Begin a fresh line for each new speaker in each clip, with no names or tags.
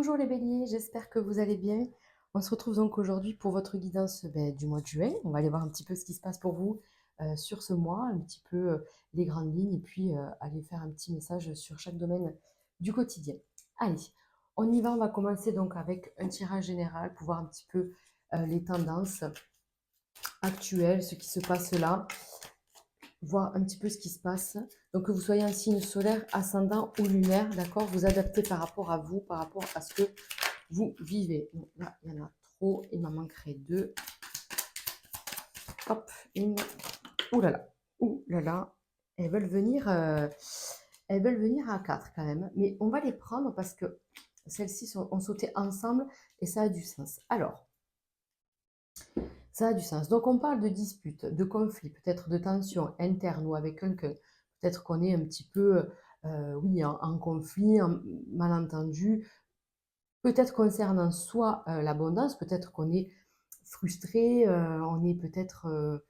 Bonjour les béliers, j'espère que vous allez bien. On se retrouve donc aujourd'hui pour votre guidance du mois de juin. On va aller voir un petit peu ce qui se passe pour vous sur ce mois, un petit peu les grandes lignes et puis aller faire un petit message sur chaque domaine du quotidien. Allez, on y va, on va commencer donc avec un tirage général pour voir un petit peu les tendances actuelles, ce qui se passe là, voir un petit peu ce qui se passe. Donc que vous soyez un signe solaire, ascendant ou lunaire, d'accord, vous adaptez par rapport à vous, par rapport à ce que vous vivez. Donc là, il y en a trop, il m'en manquerait deux. Hop, une. Ouh là là, elles veulent venir, à 4 quand même. Mais on va les prendre parce que celles-ci ont sauté ensemble et ça a du sens. Alors, ça a du sens. Donc on parle de disputes, de conflits, peut-être de tensions internes ou avec quelqu'un. Peut-être qu'on est un petit peu, oui, en conflit, en malentendu, peut-être concernant soit l'abondance, peut-être qu'on est frustré, on est peut-être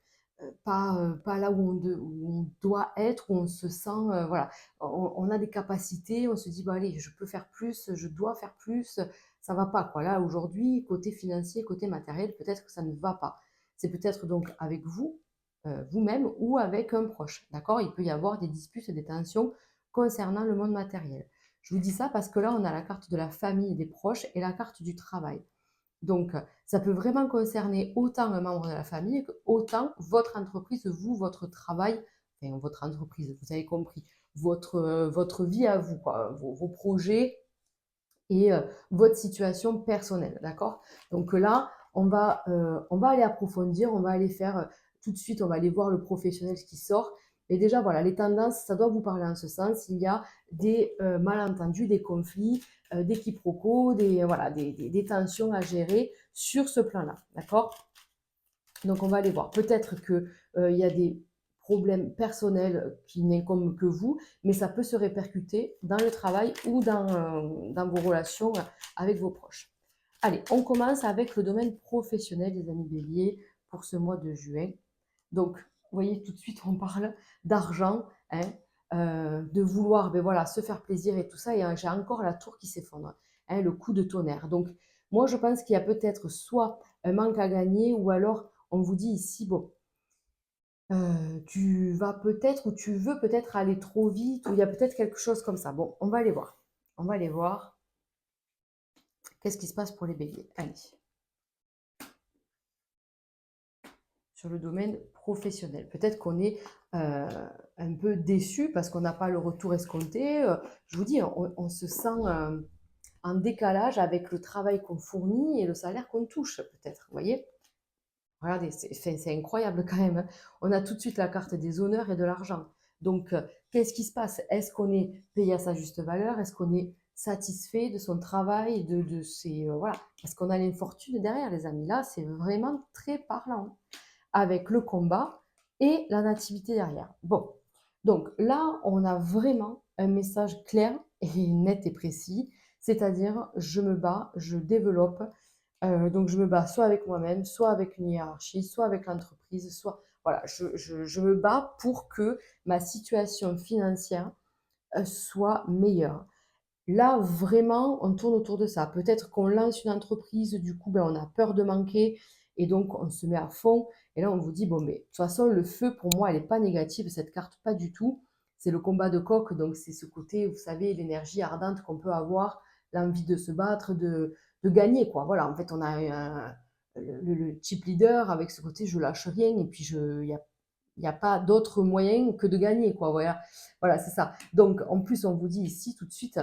pas là où on doit être, où on se sent, voilà, on a des capacités, on se dit, bah, allez, je peux faire plus, je dois faire plus, ça va pas, quoi. Là, aujourd'hui, côté financier, côté matériel, peut-être que ça ne va pas. C'est peut-être donc avec vous, vous-même, ou avec un proche, d'accord? Il peut y avoir des disputes, des tensions concernant le monde matériel. Je vous dis ça parce que là, on a la carte de la famille et des proches et la carte du travail. Donc, ça peut vraiment concerner autant un membre de la famille que autant votre entreprise, vous, votre travail, enfin votre entreprise, vous avez compris, votre vie à vous, quoi, vos projets et votre situation personnelle, d'accord? Donc là, on va aller approfondir, on va aller faire tout de suite, on va aller voir le professionnel ce qui sort. Et déjà, voilà, les tendances, ça doit vous parler en ce sens. Il y a des malentendus, des conflits, des quiproquos, voilà, des tensions à gérer sur ce plan-là, d'accord? Donc on va aller voir. Peut-être qu'il y a des problèmes personnels qui n'incombent que vous, mais ça peut se répercuter dans le travail ou dans vos relations avec vos proches. Allez, on commence avec le domaine professionnel des amis béliers pour ce mois de juin. Donc, vous voyez, tout de suite, on parle d'argent, hein, de vouloir ben voilà, se faire plaisir et tout ça. Et j'ai encore la tour qui s'effondre, hein, le coup de tonnerre. Donc, moi, je pense qu'il y a peut-être soit un manque à gagner ou alors on vous dit ici, bon, tu vas peut-être ou tu veux peut-être aller trop vite ou il y a peut-être quelque chose comme ça. Bon, on va aller voir. On va aller voir. Qu'est-ce qui se passe pour les béliers? Allez. Sur le domaine professionnel. Peut-être qu'on est un peu déçu parce qu'on n'a pas le retour escompté. Je vous dis, on se sent en décalage avec le travail qu'on fournit et le salaire qu'on touche, peut-être. Vous voyez? Regardez, c'est incroyable quand même, hein. On a tout de suite la carte des honneurs et de l'argent. Donc, qu'est-ce qui se passe? Est-ce qu'on est payé à sa juste valeur? Est-ce qu'on est satisfait de son travail, de ses... voilà. Est-ce qu'on a l'infortune derrière, les amis? Là, c'est vraiment très parlant, hein, avec le combat et la nativité derrière. Bon, donc là, on a vraiment un message clair et net et précis, c'est-à-dire je me bats, je développe, donc je me bats soit avec moi-même, soit avec une hiérarchie, soit avec l'entreprise, soit voilà, je me bats pour que ma situation financière soit meilleure. Là, vraiment, on tourne autour de ça. Peut-être qu'on lance une entreprise, du coup, ben, on a peur de manquer et donc on se met à fond. Et là, on vous dit, bon, mais de toute façon, le feu, pour moi, elle n'est pas négative, cette carte, pas du tout. C'est le combat de coq, donc c'est ce côté, vous savez, l'énergie ardente qu'on peut avoir, l'envie de se battre, de gagner, quoi. Voilà, en fait, on a le type leader avec ce côté, je lâche rien et puis il n'y a pas d'autre moyen que de gagner, quoi. Voilà, voilà c'est ça. Donc, en plus, on vous dit ici tout de suite,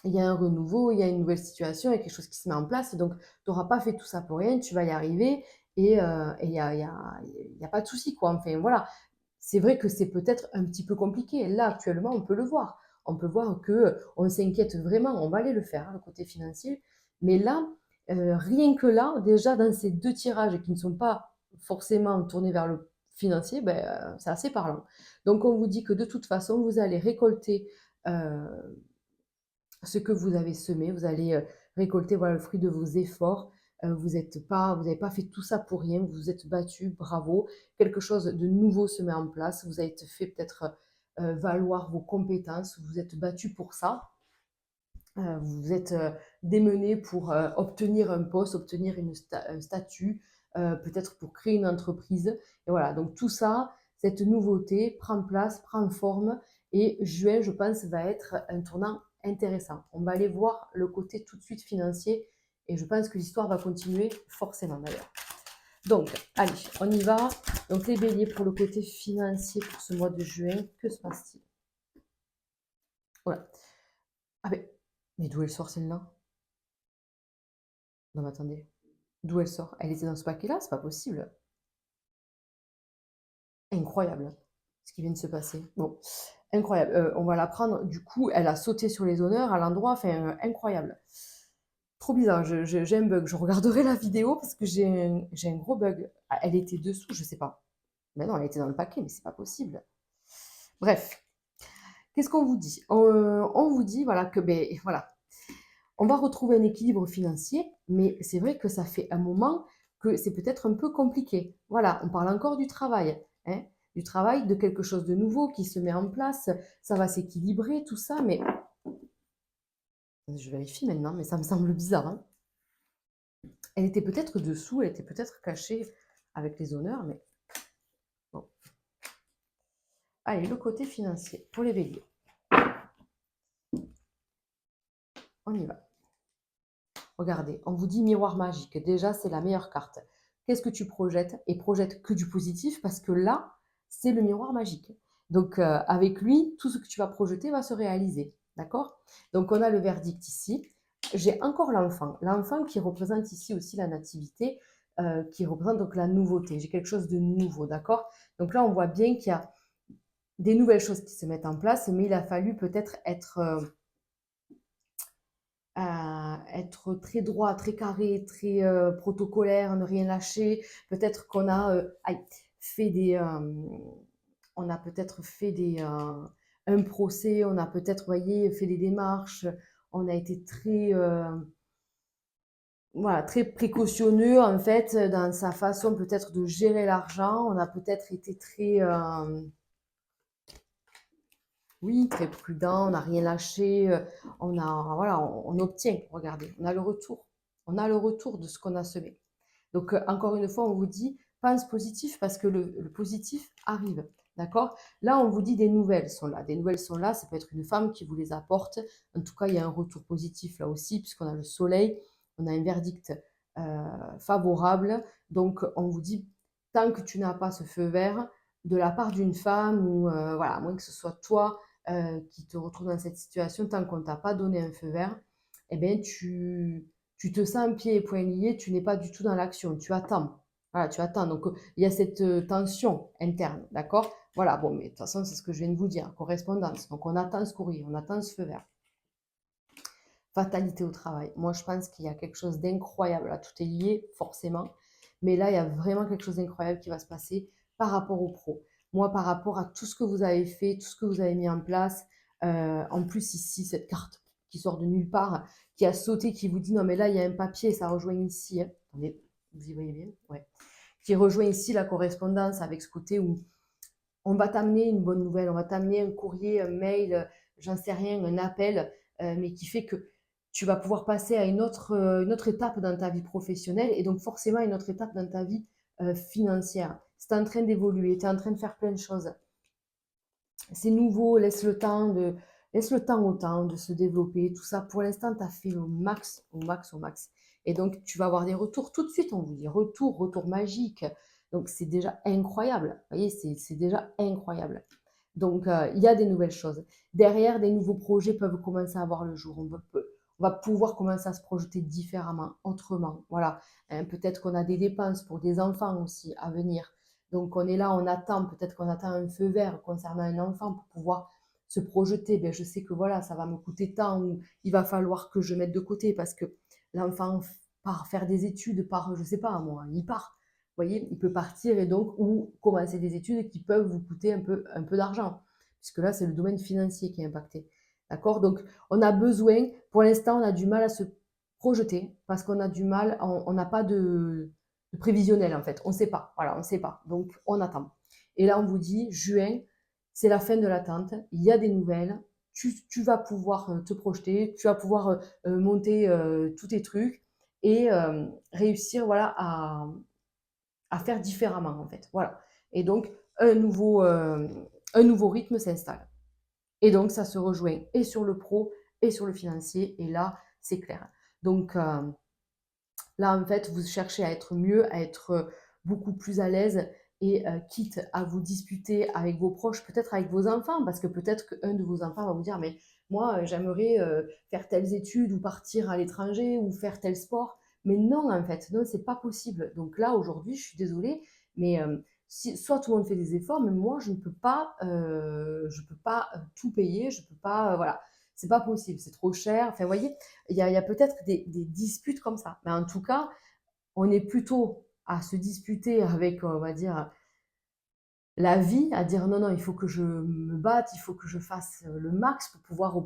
il y a un renouveau, il y a une nouvelle situation, il y a quelque chose qui se met en place. Et donc, tu n'auras pas fait tout ça pour rien, tu vas y arriver et il y a pas de souci, quoi. Enfin, voilà. C'est vrai que c'est peut-être un petit peu compliqué. Là, actuellement, on peut le voir. On peut voir que on s'inquiète vraiment. On va aller le faire, hein, le côté financier. Mais là, rien que là, déjà dans ces deux tirages qui ne sont pas forcément tournés vers le financier, ben, c'est assez parlant. Donc, on vous dit que de toute façon, vous allez récolter euh, ce que vous avez semé, vous allez récolter voilà, le fruit de vos efforts. Vous n'avez pas fait tout ça pour rien, vous vous êtes battu, bravo. Quelque chose de nouveau se met en place, vous avez fait peut-être valoir vos compétences, vous vous êtes battu pour ça. vous êtes démené pour obtenir un poste, obtenir un statut, peut-être pour créer une entreprise. Et voilà, donc tout ça, cette nouveauté prend place, prend forme. Et juin, je pense, va être un tournant intéressant. On va aller voir le côté tout de suite financier. Et je pense que l'histoire va continuer forcément d'ailleurs. Donc, allez, on y va. Donc, les béliers pour le côté financier pour ce mois de juin, que se passe-t-il? Voilà. Ah mais d'où elle sort celle-là? Non mais attendez, d'où elle sort? Elle était dans ce paquet-là? C'est pas possible. Incroyable ce qui vient de se passer. Bon, incroyable. On va la prendre. Du coup, elle a sauté sur les honneurs à l'endroit, enfin, incroyable. Trop bizarre, j'ai un bug. Je regarderai la vidéo parce que j'ai un gros bug. Ah, elle était dessous, je sais pas. Mais non, elle était dans le paquet, mais c'est pas possible. Bref, qu'est-ce qu'on vous dit? On vous dit voilà que ben voilà, on va retrouver un équilibre financier, mais c'est vrai que ça fait un moment que c'est peut-être un peu compliqué. Voilà, on parle encore du travail, hein, du travail, de quelque chose de nouveau qui se met en place, ça va s'équilibrer, tout ça, mais je vérifie maintenant, mais ça me semble bizarre, hein. Elle était peut-être dessous, elle était peut-être cachée avec les honneurs, mais bon. Allez, le côté financier pour les béliers. On y va. Regardez, on vous dit miroir magique. Déjà, c'est la meilleure carte. Qu'est-ce que tu projettes? Et projette que du positif parce que là, c'est le miroir magique. Donc, avec lui, tout ce que tu vas projeter va se réaliser. D'accord? Donc, on a le verdict ici. J'ai encore l'enfant. L'enfant qui représente ici aussi la nativité, qui représente donc la nouveauté. J'ai quelque chose de nouveau. D'accord? Donc là, on voit bien qu'il y a des nouvelles choses qui se mettent en place, mais il a fallu peut-être être très droit, très carré, très protocolaire, ne rien lâcher. Peut-être qu'on a fait on a peut-être fait un procès, on a peut-être, voyez, fait des démarches, on a été très, voilà, très précautionneux en fait dans sa façon peut-être de gérer l'argent. On a peut-être été très, oui, très prudent, on n'a rien lâché, voilà, on obtient, regardez, on a le retour. On a le retour de ce qu'on a semé. Donc, encore une fois, on vous dit, pense positif parce que le positif arrive. D'accord? Là, on vous dit des nouvelles sont là. Des nouvelles sont là. Ça peut être une femme qui vous les apporte. En tout cas, il y a un retour positif là aussi, puisqu'on a le soleil, on a un verdict favorable. Donc, on vous dit, tant que tu n'as pas ce feu vert de la part d'une femme, ou voilà, à moins que ce soit toi qui te retrouve dans cette situation, tant qu'on ne t'a pas donné un feu vert, eh bien, tu te sens pieds et poings liés, tu n'es pas du tout dans l'action, tu attends. Voilà, tu attends. Donc, il y a cette tension interne, d'accord? Voilà, bon, mais de toute façon, c'est ce que je viens de vous dire, correspondance. Donc, on attend ce courrier, on attend ce feu vert. Fatalité au travail. Moi, je pense qu'il y a quelque chose d'incroyable. Là, tout est lié, forcément. Mais là, il y a vraiment quelque chose d'incroyable qui va se passer par rapport au pro. Moi, par rapport à tout ce que vous avez fait, tout ce que vous avez mis en place, en plus, ici, cette carte qui sort de nulle part, qui a sauté, qui vous dit non, mais là, il y a un papier, ça rejoint ici. Hein. Attendez, vous y voyez bien? Ouais. Qui rejoint ici la correspondance avec ce côté où on va t'amener une bonne nouvelle, on va t'amener un courrier, un mail, j'en sais rien, un appel, mais qui fait que tu vas pouvoir passer à une autre étape dans ta vie professionnelle et donc forcément une autre étape dans ta vie financière. C'est en train d'évoluer, tu es en train de faire plein de choses. C'est nouveau, laisse le temps au temps de se développer. Tout ça, pour l'instant, tu as fait au max, au max, au max. Et donc, tu vas avoir des retours tout de suite. On vous dit retour magique. Donc, c'est déjà incroyable. Vous voyez, c'est déjà incroyable. Donc, il y a des nouvelles choses. Derrière, des nouveaux projets peuvent commencer à voir le jour. On va pouvoir commencer à se projeter différemment, autrement. Voilà. Hein, peut-être qu'on a des dépenses pour des enfants aussi à venir. Donc on est là, on attend, peut-être qu'on attend un feu vert concernant un enfant pour pouvoir se projeter. Ben, je sais que voilà, ça va me coûter tant, ou il va falloir que je mette de côté parce que l'enfant part faire des études, part, je sais pas moi, il part. Vous voyez, il peut partir et donc, ou commencer des études qui peuvent vous coûter un peu d'argent. Puisque là, c'est le domaine financier qui est impacté. D'accord? Donc, on a besoin, pour l'instant, on a du mal à se projeter parce qu'on a du mal, on n'a pas de prévisionnel en fait. On ne sait pas. Voilà, on ne sait pas. Donc, on attend. Et là, on vous dit, juin, c'est la fin de l'attente. Il y a des nouvelles. tu vas pouvoir te projeter, tu vas pouvoir monter tous tes trucs et réussir voilà, à faire différemment en fait. Voilà. Et donc, un nouveau rythme s'installe. Et donc, ça se rejoint et sur le pro et sur le financier. Et là, c'est clair. Donc, là, en fait, vous cherchez à être mieux, à être beaucoup plus à l'aise et quitte à vous disputer avec vos proches, peut-être avec vos enfants, parce que peut-être qu'un de vos enfants va vous dire, mais moi, j'aimerais faire telles études ou partir à l'étranger ou faire tel sport. Mais non, en fait, non, c'est pas possible. Donc là, aujourd'hui, je suis désolée, mais soit tout le monde fait des efforts, mais moi, je peux pas tout payer, je peux pas, voilà, c'est pas possible, c'est trop cher. Enfin, vous voyez, il y a peut-être des disputes comme ça. Mais en tout cas, on est plutôt à se disputer avec, on va dire, la vie, à dire non, non, il faut que je me batte, il faut que je fasse le max pour pouvoir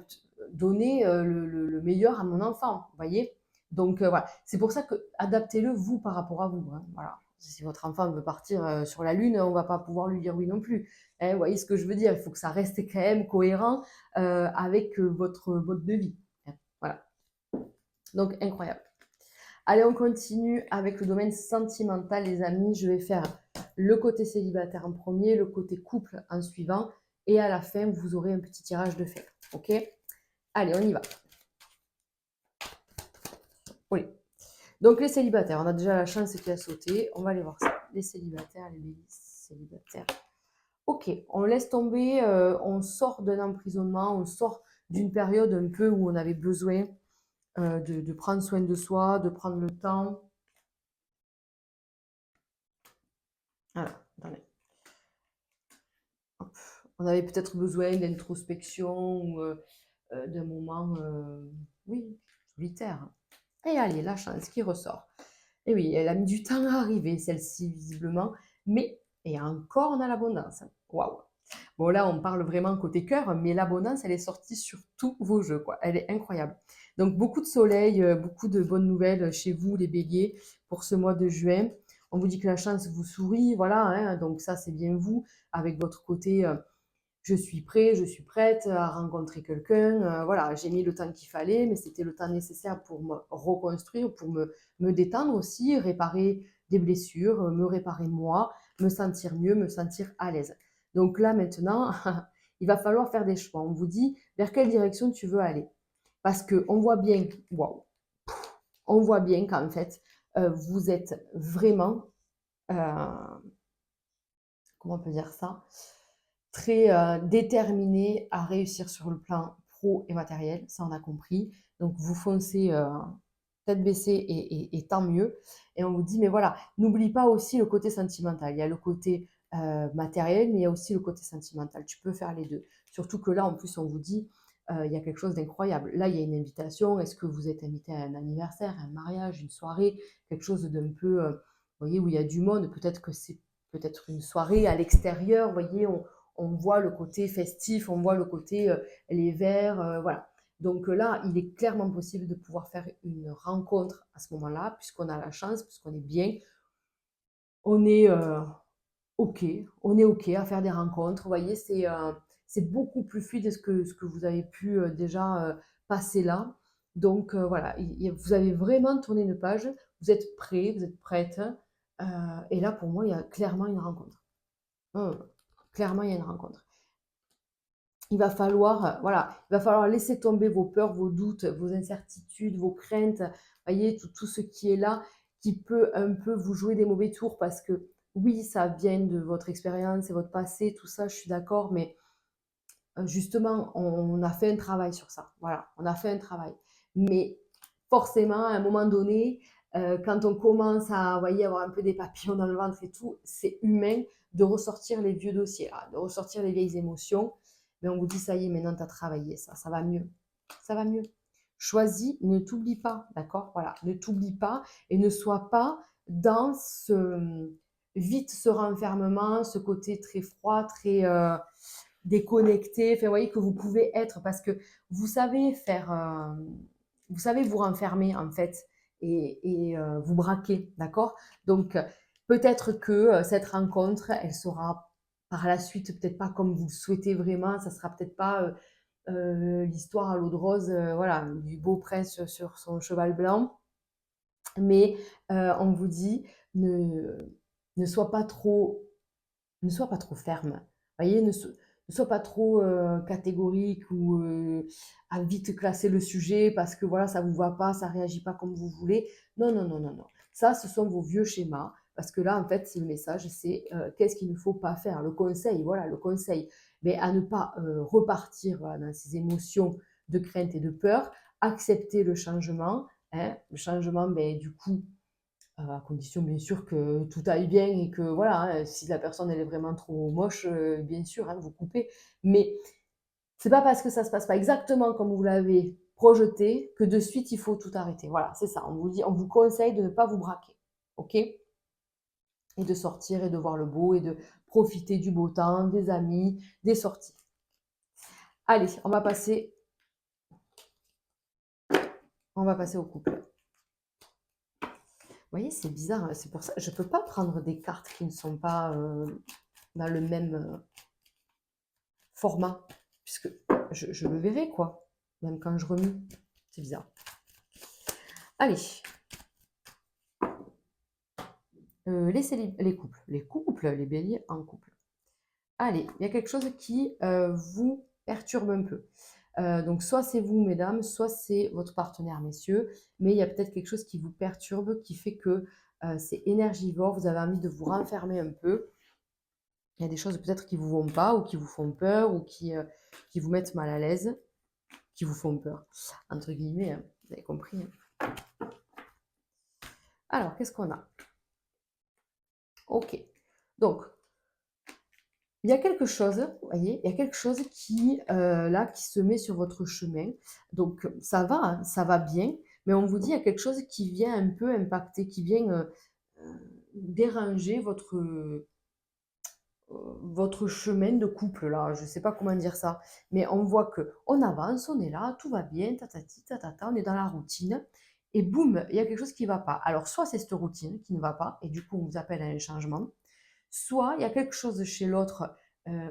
donner le meilleur à mon enfant. Vous voyez. Donc voilà, c'est pour ça que adaptez-le vous par rapport à vous. Hein, voilà. Si votre enfant veut partir sur la Lune, on ne va pas pouvoir lui dire oui non plus. Hein, vous voyez ce que je veux dire. Il faut que ça reste quand même cohérent avec votre mode de vie. Hein, voilà. Donc incroyable. Allez, on continue avec le domaine sentimental, les amis. Je vais faire le côté célibataire en premier, le côté couple en suivant. Et à la fin, vous aurez un petit tirage de fer. OK? Allez, on y va. Oui. Donc, les célibataires, on a déjà la chance qui a sauté. On va aller voir ça. Les célibataires, les célibataires. OK, on laisse tomber, on sort d'un emprisonnement, on sort d'une période un peu où on avait besoin de prendre soin de soi, de prendre le temps. Voilà, attendez. On avait peut-être besoin d'introspection ou d'un moment, oui, solitaire. Et allez, la chance qui ressort. Et oui, elle a mis du temps à arriver, celle-ci, visiblement. Mais, et encore, on a l'abondance. Waouh! Bon, là, on parle vraiment côté cœur, mais l'abondance, elle est sortie sur tous vos jeux, quoi. Elle est incroyable. Donc, beaucoup de soleil, beaucoup de bonnes nouvelles chez vous, les béliers, pour ce mois de juin. On vous dit que la chance vous sourit, voilà, hein, donc ça, c'est bien vous, avec votre côté je suis prêt, je suis prête à rencontrer quelqu'un. Voilà, j'ai mis le temps qu'il fallait, mais c'était le temps nécessaire pour me reconstruire, pour me détendre aussi, réparer des blessures, me réparer moi, me sentir mieux, me sentir à l'aise. Donc là, maintenant, il va falloir faire des choix. On vous dit vers quelle direction tu veux aller. Parce qu'on voit bien, waouh, on voit bien qu'en fait, vous êtes vraiment, euh, comment on peut dire ça, très déterminé à réussir sur le plan pro et matériel, ça on a compris. Donc vous foncez tête baissée et tant mieux. Et on vous dit, mais voilà, n'oublie pas aussi le côté sentimental. Il y a le côté matériel, mais il y a aussi le côté sentimental. Tu peux faire les deux. Surtout que là, en plus, on vous dit, il y a quelque chose d'incroyable. Là, il y a une invitation. Est-ce que vous êtes invité à un anniversaire, à un mariage, une soirée, quelque chose d'un peu, vous voyez, où il y a du monde. Peut-être que c'est peut-être une soirée à l'extérieur. Vous voyez, on voit le côté festif, on voit le côté les verres, voilà. Donc là, il est clairement possible de pouvoir faire une rencontre à ce moment-là, puisqu'on a la chance, puisqu'on est bien, on est OK, on est OK à faire des rencontres. Vous voyez, c'est beaucoup plus fluide que ce que vous avez pu déjà passer là. Donc voilà, vous avez vraiment tourné une page, vous êtes prêt, vous êtes prête. Et là, pour moi, il y a clairement une rencontre. Clairement, il y a une rencontre. Il va falloir, voilà, il va falloir laisser tomber vos peurs, vos doutes, vos incertitudes, vos craintes, voyez, tout ce qui est là, qui peut un peu vous jouer des mauvais tours parce que oui, ça vient de votre expérience et votre passé, tout ça, je suis d'accord, mais justement, on a fait un travail sur ça. Voilà, on a fait un travail. Mais forcément, à un moment donné, quand on commence à, voyez, avoir un peu des papillons dans le ventre et tout, c'est humain de ressortir les vieux dossiers, là, de ressortir les vieilles émotions. Mais on vous dit, ça y est, maintenant, tu as travaillé ça, ça va mieux. Ça va mieux. Choisis, ne t'oublie pas, d'accord? Voilà, ne t'oublie pas et ne sois pas dans vite ce renfermement, ce côté très froid, très déconnecté, enfin, vous voyez que vous pouvez être parce que vous savez faire, vous savez vous renfermer en fait et vous braquer, d'accord? Donc peut-être que cette rencontre, elle sera par la suite peut-être pas comme vous le souhaitez vraiment, ça sera peut-être pas l'histoire à l'eau de rose, voilà, du beau prince sur son cheval blanc. Mais on vous dit, ne, ne sois pas trop ne sois pas trop ferme. Voyez, ne sois pas trop catégorique ou à vite classer le sujet parce que voilà, ça ne vous va pas, ça ne réagit pas comme vous voulez. Non, non, non, non, non. Ça, ce sont vos vieux schémas. Parce que là, en fait, le message, c'est qu'est-ce qu'il ne faut pas faire. Le conseil, voilà, le conseil. Mais à ne pas repartir voilà, dans ces émotions de crainte et de peur. Accepter le changement. Hein. Le changement, ben, du coup, à condition bien sûr que tout aille bien et que voilà, hein, si la personne elle est vraiment trop moche, bien sûr, hein, vous coupez. Mais c'est pas parce que ça se passe pas exactement comme vous l'avez projeté que de suite il faut tout arrêter. Voilà, c'est ça. On vous dit, on vous conseille de ne pas vous braquer, ok? Et de sortir et de voir le beau et de profiter du beau temps, des amis, des sorties. Allez, on va passer au couple. Vous voyez, c'est bizarre, hein, c'est pour ça je ne peux pas prendre des cartes qui ne sont pas dans le même format, puisque je le verrai, quoi, même quand je remue. C'est bizarre. Allez, les couples, les béliers en couple. Allez, il y a quelque chose qui vous perturbe un peu. Donc, soit c'est vous, mesdames, soit c'est votre partenaire, messieurs, mais il y a peut-être quelque chose qui vous perturbe, qui fait que c'est énergivore, vous avez envie de vous renfermer un peu. Il y a des choses peut-être qui ne vous vont pas, ou qui vous font peur, ou qui vous mettent mal à l'aise, qui vous font peur, entre guillemets, hein, vous avez compris. Hein. Alors, qu'est-ce qu'on a? Ok. Donc, il y a quelque chose, vous voyez, il y a quelque chose qui, là, qui se met sur votre chemin. Donc, ça va, hein, ça va bien, mais on vous dit, il y a quelque chose qui vient un peu impacter, qui vient déranger votre chemin de couple, là. Je ne sais pas comment dire ça, mais on voit que on avance, on est là, tout va bien, tatati, tatata, on est dans la routine, et boum, il y a quelque chose qui ne va pas. Alors, soit c'est cette routine qui ne va pas, et du coup, on vous appelle à un changement, soit il y a quelque chose chez l'autre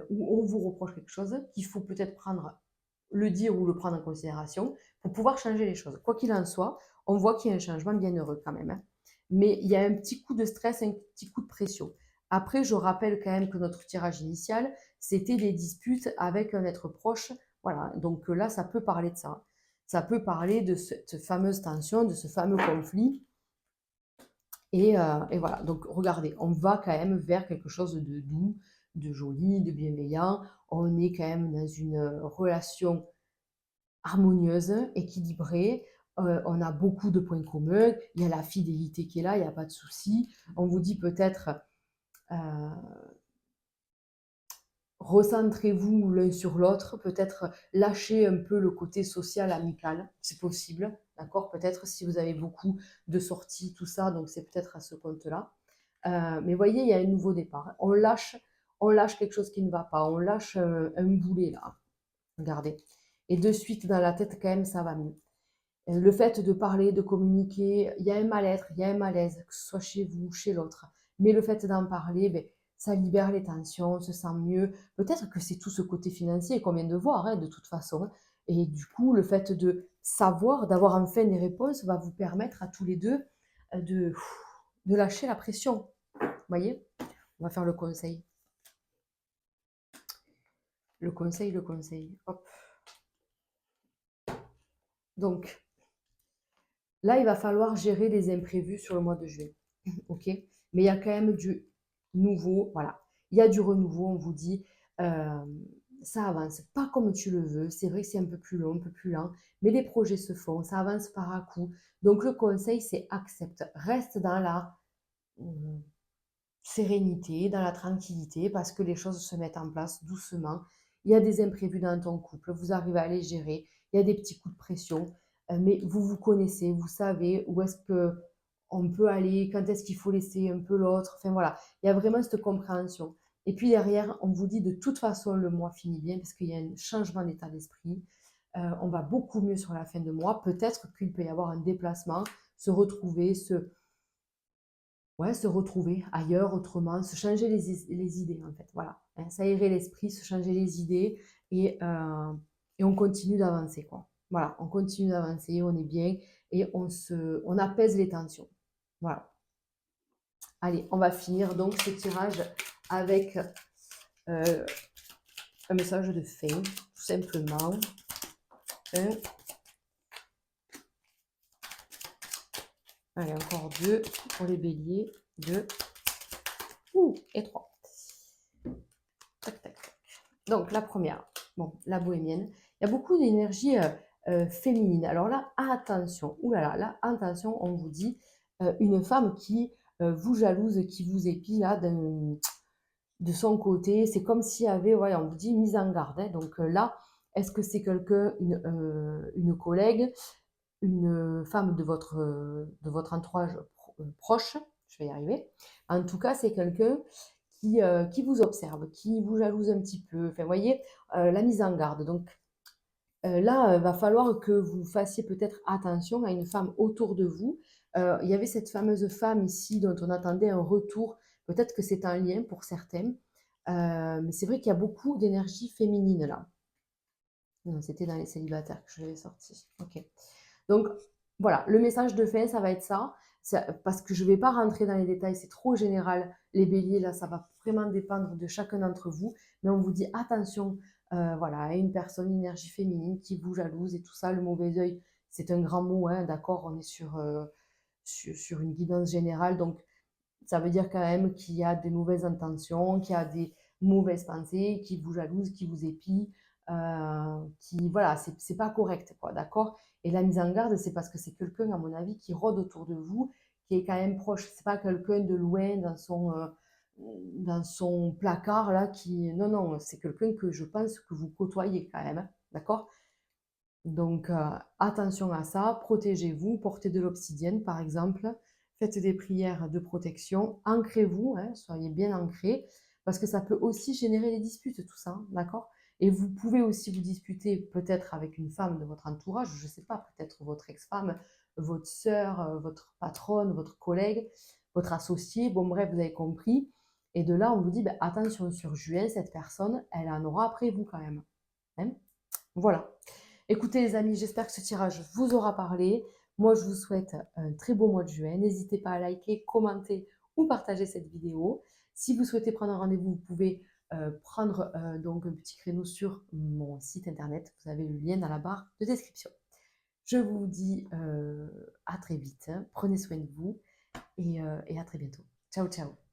où on vous reproche quelque chose qu'il faut peut-être le dire ou le prendre en considération pour pouvoir changer les choses. Quoi qu'il en soit, on voit qu'il y a un changement bien heureux quand même. Hein. Mais il y a un petit coup de stress, un petit coup de pression. Après, je rappelle quand même que notre tirage initial, c'était des disputes avec un être proche. Voilà, donc là, ça peut parler de ça. Ça peut parler de cette fameuse tension, de ce fameux conflit. Et voilà, donc regardez, on va quand même vers quelque chose de doux, de joli, de bienveillant. On est quand même dans une relation harmonieuse, équilibrée. On a beaucoup de points communs. Il y a la fidélité qui est là, il n'y a pas de souci. On vous dit peut-être euh, recentrez-vous l'un sur l'autre, peut-être lâchez un peu le côté social, amical, c'est possible, d'accord? Peut-être si vous avez beaucoup de sorties, tout ça, donc c'est peut-être à ce compte-là. Mais voyez, il y a un nouveau départ. On lâche quelque chose qui ne va pas, on lâche un boulet là. Regardez. Et de suite, dans la tête, quand même, ça va mieux. Le fait de parler, de communiquer, il y a un mal-être, il y a un malaise, que ce soit chez vous, chez l'autre. Mais le fait d'en parler, ben, ça libère les tensions, on se sent mieux. Peut-être que c'est tout ce côté financier qu'on vient de voir, hein, de toute façon. Et du coup, le fait de savoir, d'avoir enfin des réponses, va vous permettre à tous les deux de lâcher la pression. Vous voyez? On va faire le conseil. Le conseil, le conseil. Hop. Donc, là, il va falloir gérer les imprévus sur le mois de juin. OK? Mais il y a quand même du nouveau, voilà. Il y a du renouveau, on vous dit, euh, ça avance, pas comme tu le veux. C'est vrai que c'est un peu plus long, un peu plus lent, mais les projets se font, ça avance par à coup. Donc le conseil, c'est accepte, reste dans la euh, sérénité, dans la tranquillité, parce que les choses se mettent en place doucement. Il y a des imprévus dans ton couple, vous arrivez à les gérer, il y a des petits coups de pression, mais vous vous connaissez, vous savez où est-ce que on peut aller, quand est-ce qu'il faut laisser un peu l'autre, enfin voilà, il y a vraiment cette compréhension. Et puis derrière, on vous dit de toute façon le mois finit bien parce qu'il y a un changement d'état d'esprit. On va beaucoup mieux sur la fin de mois. Peut-être qu'il peut y avoir un déplacement, se retrouver, se retrouver ailleurs, autrement, se changer les idées, en fait. Voilà. Hein, ça irait l'esprit, se changer les idées et et on continue d'avancer, quoi. Voilà, on continue d'avancer, on est bien et on apaise les tensions. Voilà. Allez, on va finir donc ce tirage avec un message de fin, tout simplement. Un. Allez, encore 2 pour les béliers. 2. Et 3. Tac, tac, tac. Donc, la première, bon, la bohémienne. Il y a beaucoup d'énergie féminine. Alors là, attention. Ouh là là, là, attention, on vous dit une femme qui vous jalouse, qui vous épie là de son côté. C'est comme s'il y avait, ouais, on vous dit mise en garde. Hein. Donc là, est-ce que c'est quelqu'un, une collègue, une femme de votre entourage proche? Je vais y arriver. En tout cas, c'est quelqu'un qui vous observe, qui vous jalouse un petit peu. Enfin, vous voyez, la mise en garde. Donc là, va falloir que vous fassiez peut-être attention à une femme autour de vous. Il y avait cette fameuse femme ici dont on attendait un retour. Peut-être que c'est un lien pour certains. Mais c'est vrai qu'il y a beaucoup d'énergie féminine là. Non, c'était dans les célibataires que je l'avais sorti. Ok. Donc voilà, le message de fin, ça va être ça. Parce que je ne vais pas rentrer dans les détails, c'est trop général. Les béliers, là, ça va vraiment dépendre de chacun d'entre vous. Mais on vous dit attention, voilà, à une personne, une énergie féminine qui vous jalouse et tout ça. Le mauvais œil, c'est un grand mot, hein, d'accord? On est sur une guidance générale. Donc, ça veut dire quand même qu'il y a des mauvaises intentions, qu'il y a des mauvaises pensées, qui vous jalousent, qui vous épient, voilà, c'est pas correct, quoi, d'accord? Et la mise en garde, c'est parce que c'est quelqu'un, à mon avis, qui rôde autour de vous, qui est quand même proche. C'est pas quelqu'un de loin dans son placard, là, qui... Non, non, c'est quelqu'un que je pense que vous côtoyez quand même, hein, d'accord? Donc, attention à ça, protégez-vous, portez de l'obsidienne par exemple, faites des prières de protection, ancrez-vous, hein, soyez bien ancrés, parce que ça peut aussi générer des disputes, tout ça, hein, d'accord? Et vous pouvez aussi vous disputer peut-être avec une femme de votre entourage, je ne sais pas, peut-être votre ex-femme, votre sœur, votre patronne, votre collègue, votre associé, bon bref, vous avez compris. Et de là, on vous dit, ben, attention sur juin, cette personne, elle en aura après vous quand même. Hein. Voilà. Écoutez les amis, j'espère que ce tirage vous aura parlé. Moi, je vous souhaite un très beau mois de juin. N'hésitez pas à liker, commenter ou partager cette vidéo. Si vous souhaitez prendre un rendez-vous, vous pouvez prendre donc un petit créneau sur mon site internet. Vous avez le lien dans la barre de description. Je vous dis à très vite. Hein. Prenez soin de vous et à très bientôt. Ciao, ciao.